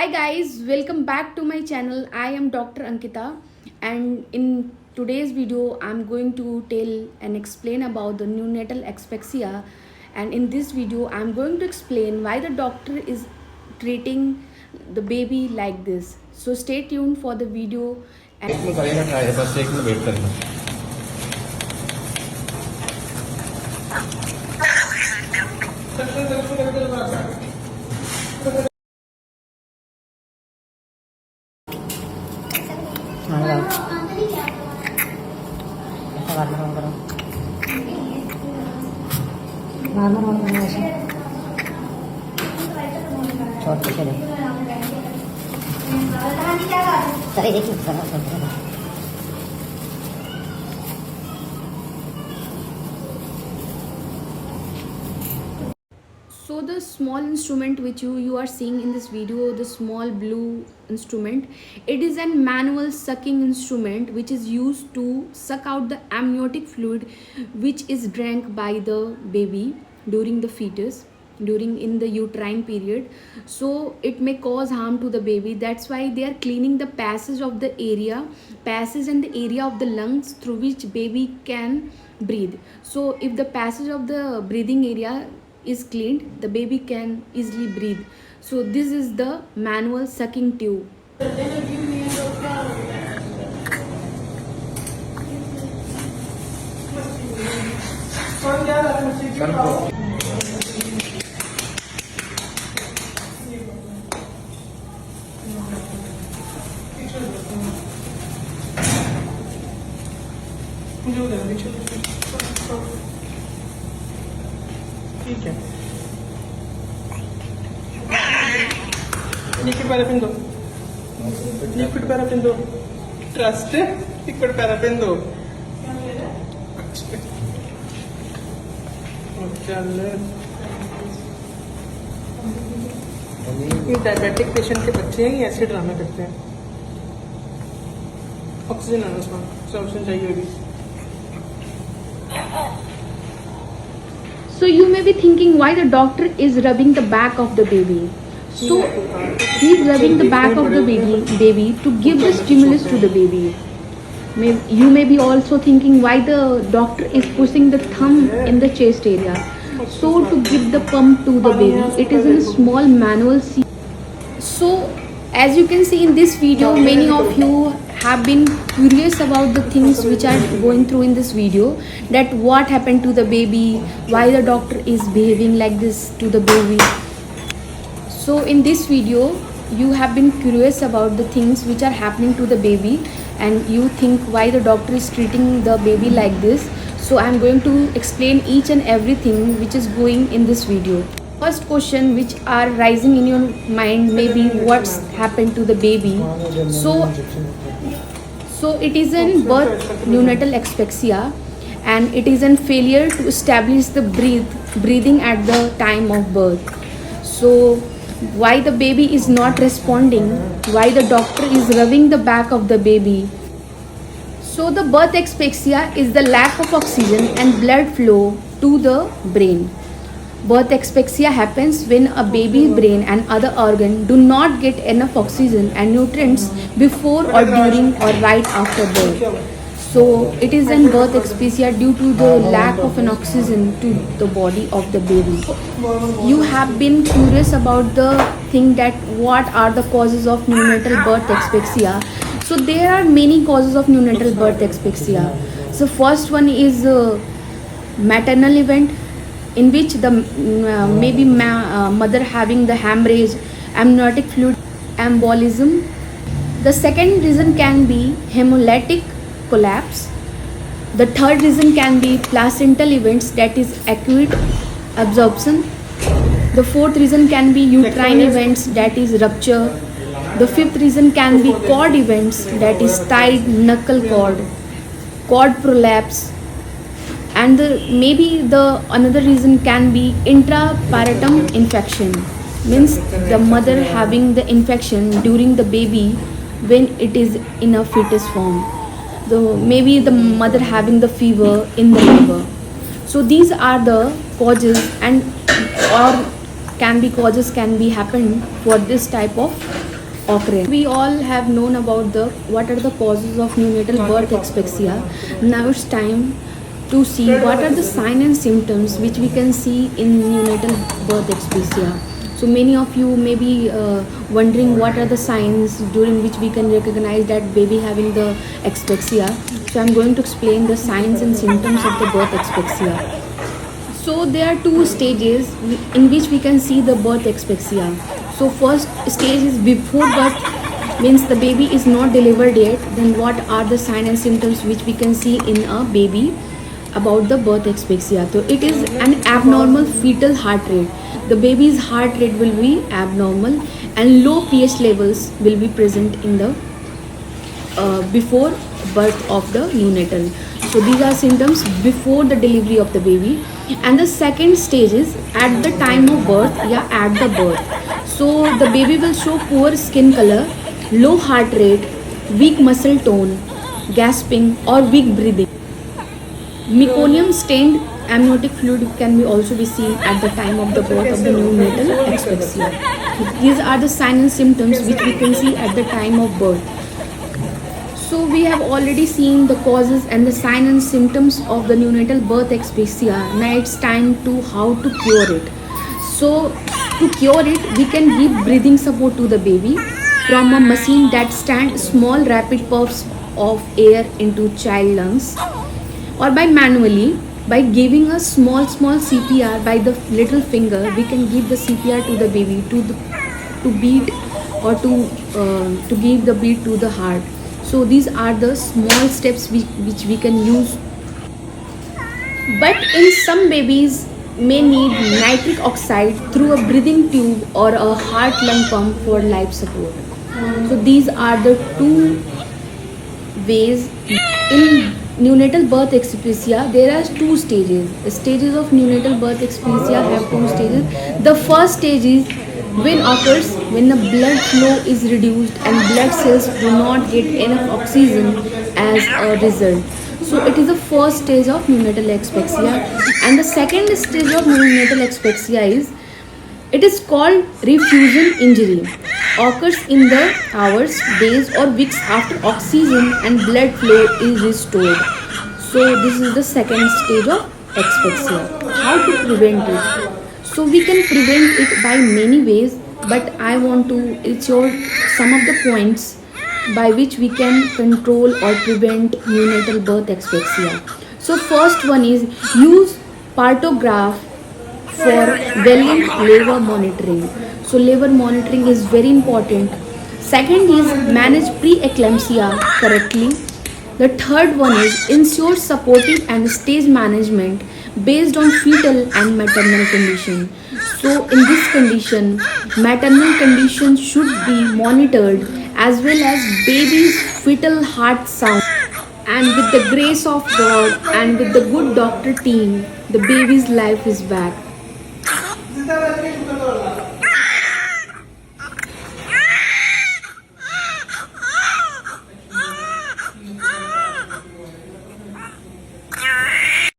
Hi guys, welcome back to my channel. I am Dr. Ankita, and in today's video I'm going to tell and explain about the neonatal asphyxia. And in this video I'm going to explain why the doctor is treating the baby like this. So stay tuned for the video. So the small instrument which you are seeing in this video, the small blue instrument, it is a manual sucking instrument which is used to suck out the amniotic fluid which is drank by the baby during the fetus, during in the uterine period. So it may cause harm to the baby. That's why they are cleaning the passage of the area, passage and the area of the lungs through which baby can breathe. So if the passage of the breathing area is cleaned, the baby can easily breathe. So this is the manual sucking tube. ठीक है liquid paraffin दो liquid paraffin दो trust liquid paraffin दो चल ये diabetic patient के बच्चे हैं ये ऐसे ड्रामे करते हैं ऑक्सीजन आना उसमें ऑक्सीजन चाहिए होगी. So you may be thinking why the doctor is rubbing the back of the baby. So he is rubbing the back of the baby to give the stimulus to the baby. You may be also thinking why the doctor is pushing the thumb in the chest area. So to give the pump to the baby, it is in a small manual seat. So as you can see in this video, many of you have been curious about the things which are going through in this video, that what happened to the baby, why the doctor is behaving like this to the baby. So in this video you have been curious about the things which are happening to the baby, and you think why the doctor is treating the baby like this. So I am going to explain each and everything which is going in this video. First question which are rising in your mind may be what's happened to the baby. So it is in birth neonatal asphyxia, and it is in failure to establish the breathing at the time of birth. So why the baby is not responding, why the doctor is rubbing the back of the baby. So the birth asphyxia is the lack of oxygen and blood flow to the brain. Birth asphyxia happens when a baby's brain and other organ do not get enough oxygen and nutrients before or during or right after birth. So it is an birth asphyxia due to the lack of an oxygen to the body of the baby. You have been curious about the thing that what are the causes of neonatal birth asphyxia. So there are many causes of neonatal birth asphyxia. So first one is maternal event, in which the maybe mother having the hemorrhage, amniotic fluid embolism. The second reason can be hemolytic collapse. The third reason can be placental events, that is acute absorption. The fourth reason can be uterine events, that is rupture. The fifth reason can be cord events, that is tied knuckle cord prolapse. And maybe the another reason can be intrapartum infection, means the mother having the infection during the baby when it is in a fetus form. Maybe the mother having the fever in the labor. So these are the causes, and or can be causes can be happen for this type of occurrence. We all have known about what are the causes of neonatal birth asphyxia. Now it's time to see what are the signs and symptoms which we can see in neonatal birth asphyxia. So many of you may be wondering what are the signs during which we can recognize that baby having the asphyxia. So I'm going to explain the signs and symptoms of the birth asphyxia. So there are two stages in which we can see the birth asphyxia. So first stage is before birth, means the baby is not delivered yet. Then what are the signs and symptoms which we can see in a baby about the birth asphyxia? So it is an abnormal fetal heart rate. The baby's heart rate will be abnormal and low pH levels will be present in the before birth of the neonatal. So these are symptoms before the delivery of the baby. And the second stage is at the time of birth, at the birth. So the baby will show poor skin color, low heart rate, weak muscle tone, gasping or weak breathing. Meconium stained amniotic fluid can also be seen at the time of the birth of the neonatal asphyxia. So these are the signs and symptoms which we can see at the time of birth. So we have already seen the causes and the signs and symptoms of the neonatal birth asphyxia. Now it's time to how to cure it. So to cure it, we can give breathing support to the baby from a machine that stands small rapid puffs of air into child lungs, or by giving a small CPR by the little finger. We can give the CPR to the baby to beat or to give the beat to the heart. So these are the small steps which we can use. But in some babies may need nitric oxide through a breathing tube or a heart lung pump for life support. So these are the two ways. In neonatal birth asphyxia, there are two stages. The stages of neonatal birth asphyxia have two stages. The first stage is occurs when the blood flow is reduced and blood cells do not get enough oxygen as a result. So it is the first stage of neonatal asphyxia. And the second stage of neonatal asphyxia is called refusion injury. Occurs in the hours, days or weeks after oxygen and blood flow is restored. So this is the second stage of asphyxia. How to prevent it? So we can prevent it by many ways, but I want to show some of the points by which we can control or prevent neonatal birth asphyxia. So first one is use partograph for valiant labor monitoring. So labor monitoring is very important. Second is manage preeclampsia correctly. The third one is ensure supportive and stage management based on fetal and maternal condition. So in this condition, maternal condition should be monitored as well as baby's fetal heart sound. And with the grace of God and with the good doctor team, the baby's life is back.